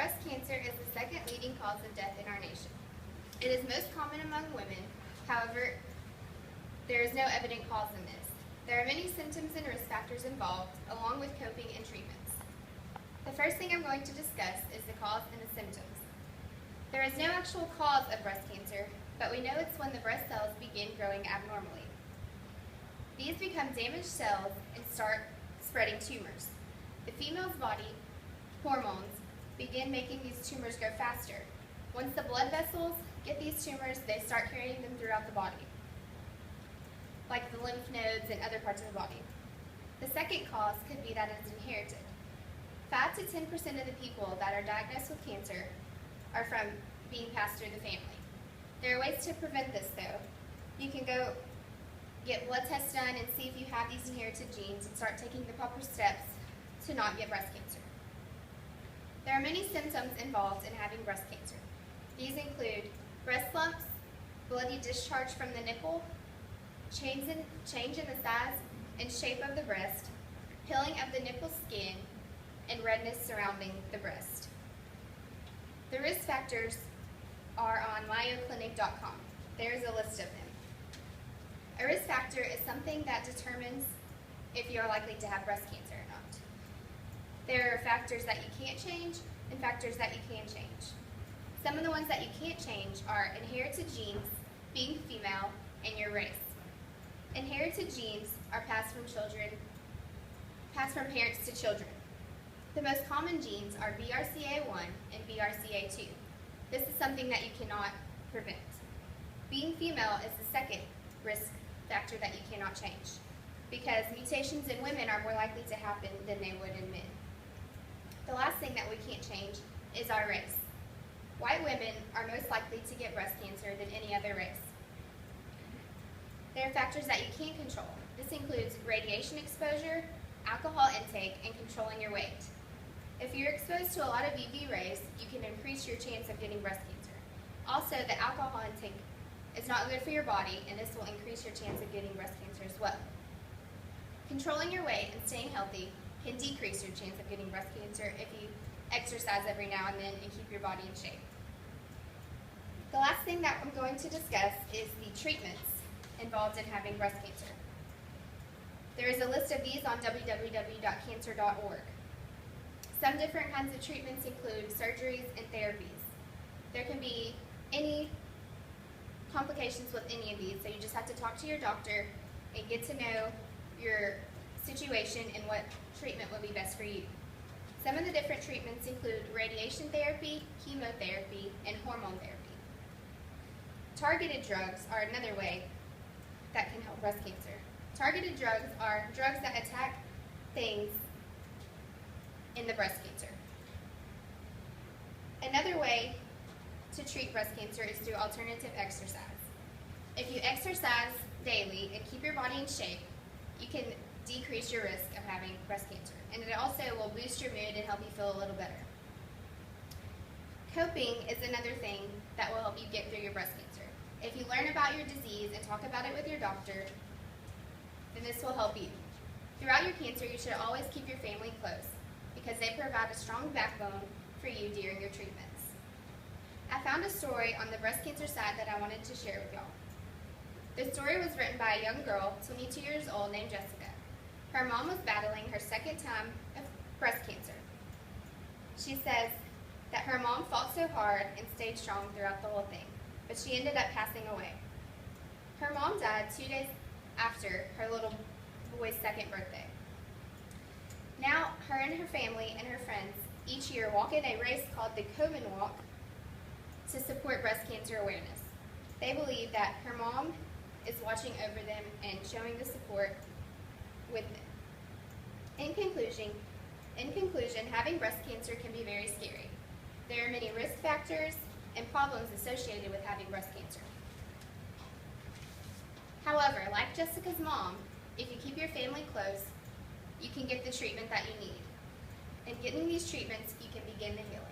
Breast cancer is the second leading cause of death in our nation. It is most common among women. However, there is no evident cause in this. There are many symptoms and risk factors involved, along with coping and treatments. The first thing I'm going to discuss is the cause and the symptoms. There is no actual cause of breast cancer, but we know it's when the breast cells begin growing abnormally. These become damaged cells and start spreading tumors. The female's body, hormones, begin making these tumors grow faster. Once the blood vessels get these tumors, they start carrying them throughout the body, like the lymph nodes and other parts of the body. The second cause could be that it's inherited. 5 to 10% of the people that are diagnosed with cancer are from being passed through the family. There are ways to prevent this though. You can go get blood tests done and see if you have these inherited genes and start taking the proper steps to not get breast cancer. There are many symptoms involved in having breast cancer. These include breast lumps, bloody discharge from the nipple, change in the size and shape of the breast, peeling of the nipple skin, and redness surrounding the breast. The risk factors are on mayoclinic.com. There is a list of them. A risk factor is something that determines if you are likely to have breast cancer or not. There are factors that you can't change and factors that you can change. Some of the ones that you can't change are inherited genes, being female, and your race. Inherited genes are passed from parents to children. The most common genes are BRCA1 and BRCA2. This is something that you cannot prevent. Being female is the second risk factor that you cannot change, because mutations in women are more likely to happen than they would in men. The last thing that we can't change is our race. White women are most likely to get breast cancer than any other race. There are factors that you can't control. This includes radiation exposure, alcohol intake, and controlling your weight. If you're exposed to a lot of UV rays, you can increase your chance of getting breast cancer. Also, the alcohol intake is not good for your body, and this will increase your chance of getting breast cancer as well. Controlling your weight and staying healthy can decrease your chance of getting breast cancer if you exercise every now and then and keep your body in shape. The last thing that I'm going to discuss is the treatments involved in having breast cancer. There is a list of these on www.cancer.org. Some different kinds of treatments include surgeries and therapies. There can be any complications with any of these, so you just have to talk to your doctor and get to know your situation and what treatment would be best for you. Some of the different treatments include radiation therapy, chemotherapy, and hormone therapy. Targeted drugs are another way that can help breast cancer. Targeted drugs are drugs that attack things in the breast cancer. Another way to treat breast cancer is through alternative exercise. If you exercise daily and keep your body in shape, you can decrease your risk of having breast cancer. And it also will boost your mood and help you feel a little better. Coping is another thing that will help you get through your breast cancer. If you learn about your disease and talk about it with your doctor, then this will help you. Throughout your cancer, you should always keep your family close because they provide a strong backbone for you during your treatments. I found a story on the breast cancer site that I wanted to share with y'all. The story was written by a young girl, 22 years old, named Jessica. Her mom was battling her second time of breast cancer. She says that her mom fought so hard and stayed strong throughout the whole thing, but she ended up passing away. Her mom died 2 days after her little boy's second birthday. Now, her and her family and her friends each year walk in a race called the Komen Walk to support breast cancer awareness. They believe that her mom is watching over them and showing the support with them. In conclusion, having breast cancer can be very scary. There are many risk factors and problems associated with having breast cancer. However, like Jessica's mom, if you keep your family close, you can get the treatment that you need. And getting these treatments, you can begin the healing.